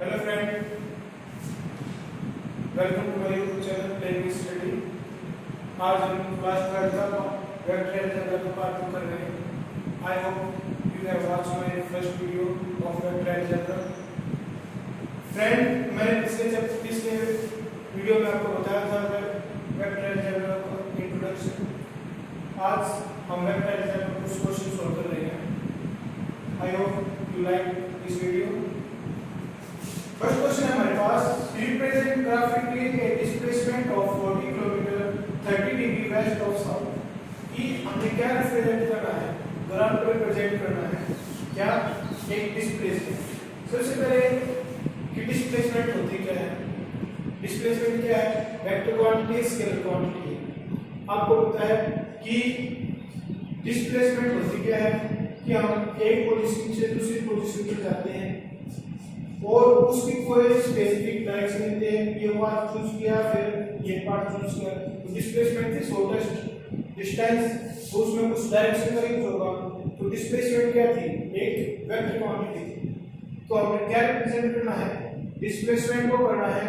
Hello friend, welcome to my YouTube channel playing study. आज हम class 12 का vector algebra का पार्ट 2 कर रहे हैं। I hope you have watched my first video of vector algebra. Friend, मैंने पिछले वीडियो में आपको बताया था वेक्टर अलजेब्रा का इंट्रोडक्शन। आज हम वेक्टर अलजेब्रा का कुछ क्वेश्चन सॉल्व कर रहे हैं। I hope you like this video. First question है हमारे पास, represent graphically a displacement of 40 kilometre 30 degree west of south. कि हमें क्या रिप्रेजेंट करना है, ग्राफ को रिप्रेजेंट करना है क्या, एक डिस्प्लेसमेंट। सबसे पहले कि डिस्प्लेसमेंट होती क्या है। डिस्प्लेसमेंट क्या है, वेक्टर क्वांटिटी स्केलर क्वांटिटी। आपको पता है कि डिस्प्लेसमेंट होती क्या है कि हम एक पोजीशन से दूसरी पोजीशन पर जाते हैं और उसकी कोई स्पेसिफिक डायरेक्शन लेते हैं। ये पार्ट चूज किया, फिर ये पार्ट चूज किया, तो डिस्प्लेसमेंट की शॉर्टेस्ट डिस्टेंस, तो उसमें कुछ डायरेक्शन का यूज होगा। तो डिस्प्लेसमेंट क्या थी, एक वेक्टर क्वांटिटी थी। तो हमें क्या रिप्रेजेंट करना है, डिस्प्लेसमेंट को करना है,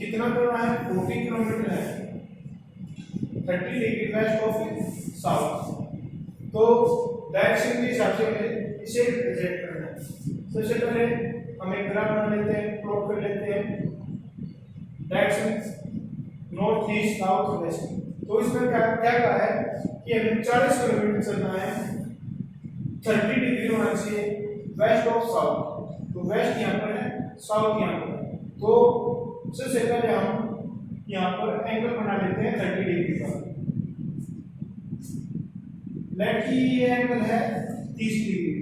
कितना करना है, 40 किलोमीटर है 30 डिग्री वेस्ट ऑफ साउथ। तो डायरेक्शन के हिसाब से हमें इसे रिप्रेजेंट करना है। सबसे पहले हम एक ग्राफ बना लेते हैं, प्लॉट कर लेते हैं direction north east south west. तो इसमें क्या क्या कहा है कि हमें 40 किलोमीटर चलना है, 30 डिग्री होना चाहिए वेस्ट ऑफ साउथ। तो वेस्ट यहाँ पर है, साउथ यहाँ पर है। तो सबसे पहले हम यहाँ पर एंगल बना लेते हैं 30 डिग्री का। लेट की ये एंगल है 30 डिग्री।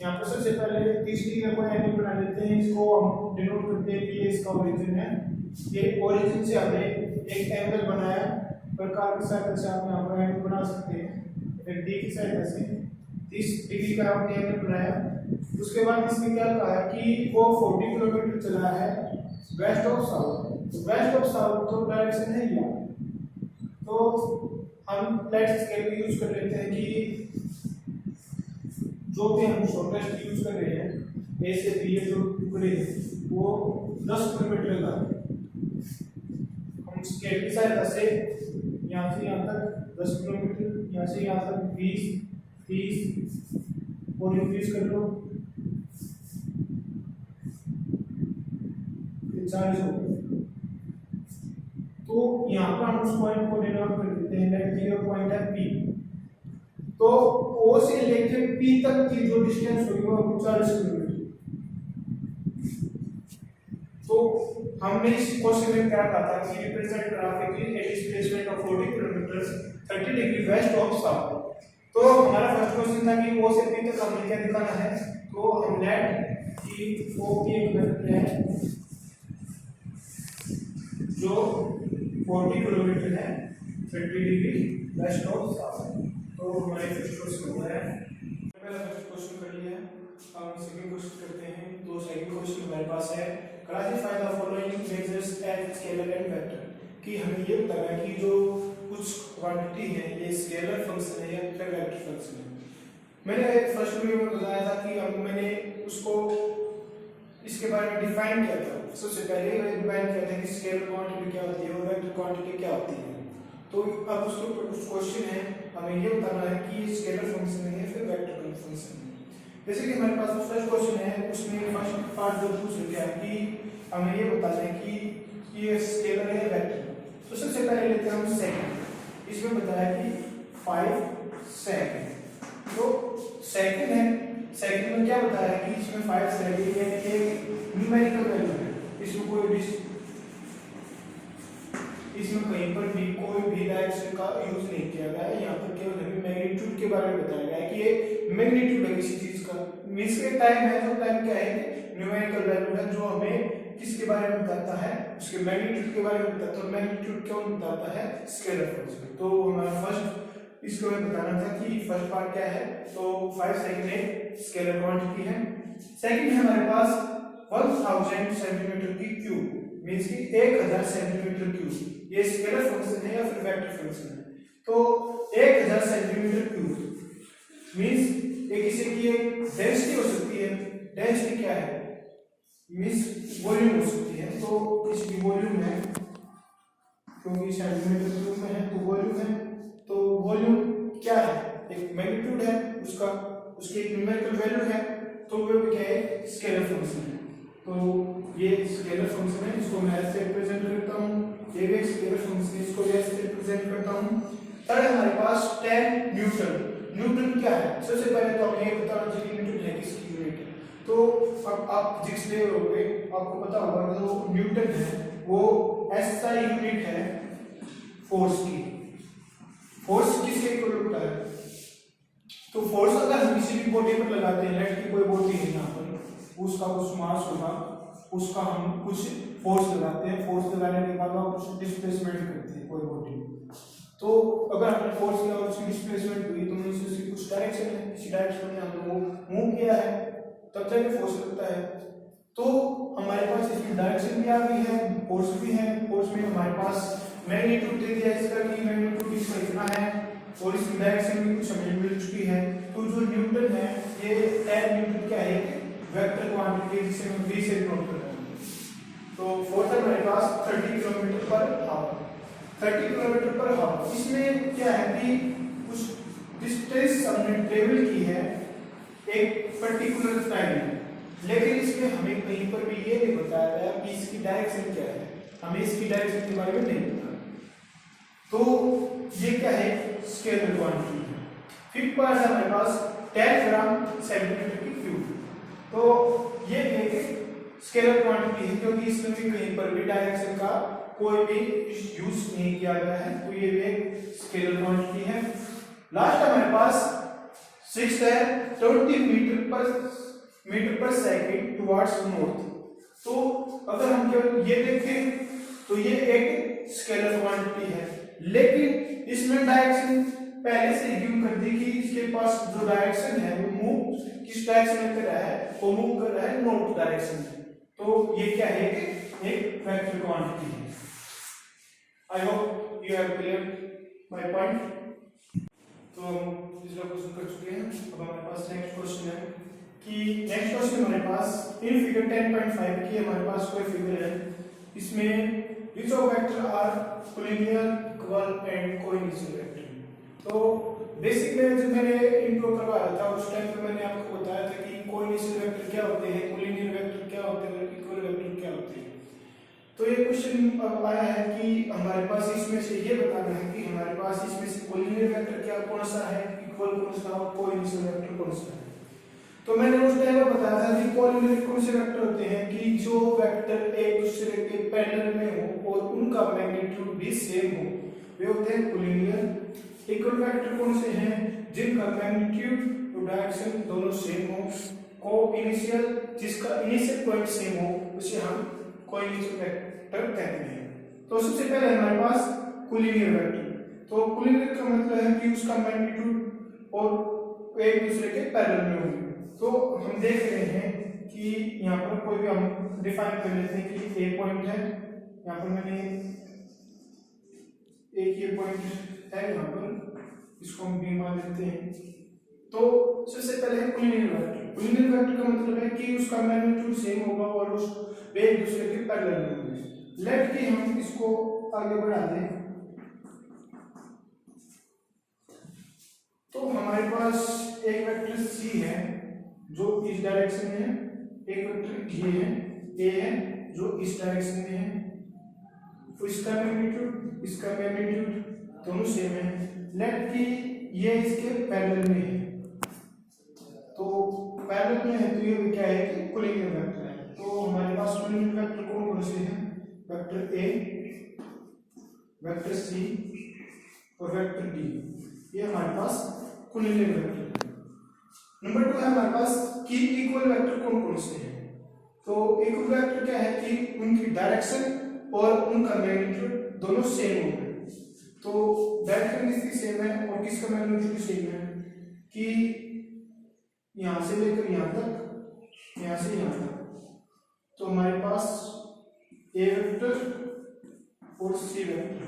यहाँ पर सबसे पहले 30 डिग्री का कोई एंगल बना लेते हैं, इसको हम डिनोट करते हैं कि ये इसका ओरिजिन है। ये ओरिजिन से हमने एक एंगल बनाया, प्रकार की सहायता से आप यहाँ पर एंगल बना सकते हैं। फिर डी की सहायता से 30 डिग्री का हमने एंगल बनाया। उसके बाद इसमें क्या कहा है कि वो 40 किलोमीटर चला है वेस्ट ऑफ साउथ। तो वेस्ट ऑफ साउथ तो डायरेक्शन है यहाँ। तो हम लेट्स स्केल यूज कर लेते हैं कि जो भी हम शॉर्टेस्ट यूज कर रहे हैं, ए से बी जो टुकड़े हैं वो 10 किलोमीटर का। हम स्केल की सहायता से यहाँ से यहाँ तक 10 किलोमीटर, यहाँ से यहाँ तक 20, 30 और इंक्रीज कर लो, 40 हो गए। तो यहाँ पर हम उस पॉइंट को डिनोट कर देते हैं, लेट जीरो पॉइंट है पी। तो ओ से लेकर पी तक की जो डिस्टेंस होगी वो 40 किलोमीटर। तो हमने इस क्वेश्चन में क्या कहा था कि represent graphically a displacement of 40 kilometre 30 degree west of south. तो हमारा फर्स्ट क्वेश्चन था कि ओ से पी तक हमें क्या दिखाना है। तो हम लेट कि ओ की एक वेक्टर है जो 40 किलोमीटर है 30 डिग्री वेस्ट ऑफ साउथ। तो हमारे फर्स्ट क्वेश्चन हो गया है, पहला फर्स्ट क्वेश्चन कर लिया। हम सेकंड क्वेश्चन करते हैं। तो सेकंड क्वेश्चन हमारे पास है, classify the following measures as scalar and vector. कि हमें ये बताना है कि जो कुछ क्वांटिटी है ये स्केलर फंक्शन है या फिर वेक्टर फंक्शन है। मैंने फर्स्ट वीडियो में बताया था कि मैंने उसको इसके बारे में डिफाइन किया था। सबसे पहले मैंने डिफाइन किया था कि स्केलर क्वांटिटी क्या होती है और वेक्टर क्वांटिटी क्या होती है। तो अब उसके ऊपर कुछ क्वेश्चन है, हमें ये बताना है कि स्केलर फंक्शन है या फिर वेक्टर फंक्शन है। जैसे कि हमारे पास फर्स्ट क्वेश्चन है, उसमें फर्स्ट पार्ट जो पूछ रहा है कि हमें ये बताना है कि ये स्केलर है या वेक्टर। तो सबसे पहले लेते हैं हम सेकंड। इसमें बताया कि 5 सेकंड। तो सेकंड है, सेकंड में क्या बताया कि इसमें 5 सेकंड यानी कि न्यूमेरिकल वैल्यू है। इसमें कोई इसमें कहीं पर भी कोई भी डायरेक्शन का यूज नहीं किया गया है। यहाँ पर केवल हमें मैग्नीट्यूड के बारे में बताया गया है कि ये मैग्नीट्यूड है किसी चीज का। मींस के टाइम है, जो टाइम क्या है, न्यूमेरिकल वैल्यू है जो हमें किसके बारे में बताता है, उसके मैग्नीट्यूड के बारे में बताता है। मैग्नीट्यूड क्यों बताता है, स्केलर फंक्शन। तो हमारा फर्स्ट इसको मैं बताना था कि फर्स्ट पार्ट क्या है। तो 5 सेकंड एक स्केलर क्वांटिटी है। सेकंड है हमारे पास 1000 सेंटीमीटर की क्यूब, मींस की 1000 सेंटीमीटर क्यूब। ये स्केलर फंक्शन है या फिर वेक्टर फंक्शन है। तो 1000 सेंटीमीटर क्यूब मींस ये किसी की एक डेंसिटी हो सकती है। डेंसिटी क्या है, मीन्स वॉल्यूम हो सकती है। तो किसी की वॉल्यूम है, क्योंकि सेंटीमीटर क्यूब में है तो वॉल्यूम है, तो वॉल्यूम क्या है, एक मैग्नीट्यूड है उसका, उसकी एक न्यूमेरिकल वैल्यू है, तो वो भी क्या है, स्केलर फंक्शन है। तो ये स्केलर फंक्शन है, इसको मैं ऐसे रिप्रेजेंट करता हूँ, ये भी एक स्केलर फंक्शन है, इसको भी ऐसे रिप्रेजेंट करता हूँ। थर्ड हमारे पास 10 न्यूटन। न्यूटन क्या है, सबसे पहले तो हमें ये पता होना चाहिए न्यूटन है किसकी यूनिट है। तो अब आप जिस डे होगे आपको पता होगा जो न्यूटन है वो एसआई यूनिट है फोर्स की। फोर्स किसके इक्वल होता है, तो फोर्स अगर हम किसी भी बॉडी पर लगाते हैं, लेट की कोई बॉडी है यहाँ पर, उसका कुछ मास होगा, उसका हम कुछ फोर्स लगाते हैं, फोर्स लगाने के बाद हम कुछ डिस्प्लेसमेंट करते हैं कोई बॉडी, तो अगर हमने फोर्स किया और उसकी डिस्प्लेसमेंट हुई तो मींस उसकी कुछ डायरेक्शन है, किसी डायरेक्शन में हमने वो मूव किया है तब जाके फोर्स लगता है। तो हमारे पास इसमें डायरेक्शन भी आ गई है, फोर्स भी है, फोर्स में हमारे पास मैग्नीट्यूड दे दिया इसका कि मैग्नीट्यूड इसका इतना है और इसकी डायरेक्शन भी कुछ हमें मिल चुकी है। तो जो न्यूटन है ये 10 न्यूटन क्या है, वेक्टर क्वांटिटी जिसे हम v से डिनोट करते हैं। तो फोर्स हमारे पास 30 किलोमीटर पर हावर, 30 किलोमीटर पर हावर। इसमें क्या है कि कुछ डिस्टेंस हमने ट्रेवल की है एक पर्टिकुलर टाइम में, लेकिन इसमें हमें कहीं पर भी ये नहीं बताया गया कि इसकी डायरेक्शन क्या है, हमें इसकी डायरेक्शन के बारे में नहीं पता। तो ये क्या है, स्केलर क्वांटिटी है। फिर पर है हमारे पास 10 ग्राम सेंटीमीटर की क्यूब। तो ये एक स्केलर क्वांटिटी है क्योंकि इसमें भी कहीं पर भी डायरेक्शन का कोई भी यूज नहीं किया गया है, तो ये भी एक स्केलर क्वांटिटी है। लास्ट हमारे पास 6 है 20 मीटर पर सेकंड टुवर्ड्स नॉर्थ। तो अगर हम केवल ये देखें तो ये एक स्केलर क्वांटिटी है, लेकिन इसमें डायरेक्शन पहले से गिव कर दी कि इसके पास जो डायरेक्शन है वो मूव किस डायरेक्शन में कर रहा है, वो मूव कर रहा है नॉर्थ डायरेक्शन में। तो ये क्या है, एक वेक्टर क्वांटिटी है। आई hope you have clear my point. तो हम दूसरा क्वेश्चन कर चुके हैं, अब हमारे पास नेक्स्ट क्वेश्चन है कि नेक्स्ट क्वेश्चन हमारे पास इन फिगर 10.5 की हमारे पास कोई फिगर है, इसमें which of vector are collinear, equal and coincident vector। तो बेसिक में जब मैंने इंट्रो करवाया था उस टाइम पे मैंने आपको बताया था कि कोइंसिडेंट वेक्टर क्या होते हैं, कोलिनियर वेक्टर क्या होते हैं, इक्वल वेक्टर क्या होते हैं। तो ये क्वेश्चन अब आया है कि हमारे पास इसमें से ये बताना है कि हमारे पास इसमें से कोलिनियर वेक्टर क्या कौन सा है, इक्वल कौन सा और कोइंसिडेंट वेक्टर कौन सा है। तो मैंने उस टाइम में बताया था कि कोलिनियर कौन से वेक्टर होते हैं कि जो वेक्टर एक दूसरे के पैरेलल में हो और उनका मैग्नीट्यूड भी सेम हो, वे होते हैं कोलिनियर। इक्वल वेक्टर कौन से हैं, जिनका मैग्नीट्यूड और डायरेक्शन दोनों सेम हो। को इनिशियल, जिसका इनिशियल पॉइंट सेम हो, उसे हम कोइंसिडेंट वेक्टर कहते हैं। तो सबसे पहले हमारे पास कोलिनियर वेक्टर। तो कोलिनियर का मतलब है कि उसका मैग्नीट्यूड और एक दूसरे के पैरेलल में होंगे। तो हम देख रहे हैं कि यहाँ पर कोई भी हम डिफाइन कर लेते हैं कि ए पॉइंट है, यहाँ पर मैंने एक ये पॉइंट है, यहाँ पर इसको हम बी मान लेते हैं। तो सबसे पहले है कोलिनियर वेक्टर। कोलिनियर वेक्टर का मतलब है कि उसका मैग्नीट्यूड सेम होगा और उस वे एक दूसरे के पैरेलल में होंगे। लेट कि हम इसको आगे बढ़ा दें तो हमारे पास एक वेक्टर सी है जो इस डायरेक्शन में है, एक वेक्टर ये है ए है जो इस डायरेक्शन में है, तो इसका मैग्नीट्यूड दोनों सेम है। लेट कि ये इसके पैरेलल में है, तो पैरेलल में है तो ये क्या है कि कोलिनियर वेक्टर है। तो हमारे पास कोलिनियर वेक्टर कौन कौन से हैं, वेक्टर ए, वेक्टर सी और वेक्टर डी, ये हमारे पास कोलिनियर वेक्टर है। नंबर 2 है हमारे पास कि इक्वल वेक्टर कौन कौन से हैं। तो इक्वल वेक्टर क्या है कि उनकी डायरेक्शन और उनका मैग्नीट्यूड दोनों सेम होंगे। तो डायरेक्शन किसकी सेम है और किसका मैग्नीट्यूड सेम है कि यहां से लेकर यहां तक, यहां से यहां तक। तो हमारे पास ए वेक्टर और सी वेक्टर,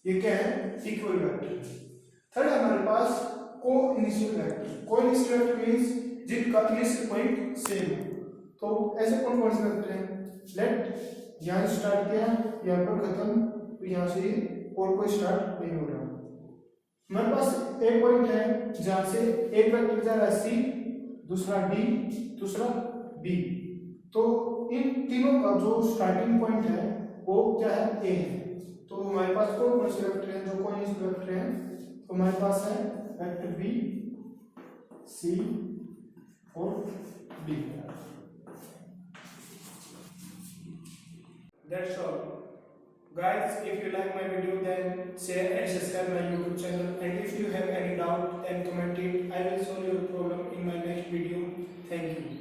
ये क्या है, इक्वल वेक्टर। थर्ड हमारे पास को इनिशियल वेक्टर। को इनिशियल वेक्टर मींस जिनका इनिशियल पॉइंट सेम है। तो ऐसे कौन कौन से वेक्टर हैं? लेट यहाँ स्टार्ट किया, यहाँ पर खत्म, तो यहाँ से और कोई स्टार्ट नहीं हो रहा। हमारे पास एक पॉइंट है जहां से एक वेक्टर जा रहा है सी, दूसरा डी, दूसरा बी। तो इन तीनों का जो स्टार्टिंग पॉइंट है वो क्या है? ए है। तो हमारे पास कौन कौन से वेक्टर हैं जो कौन से वेक्टर हैं? तो हमारे पास है वेक्टर बी, सी और D. That's all. Guys, if you like my video, then share and subscribe my YouTube channel. And if you have any doubt, then comment it. I will solve your problem in my next video. Thank you.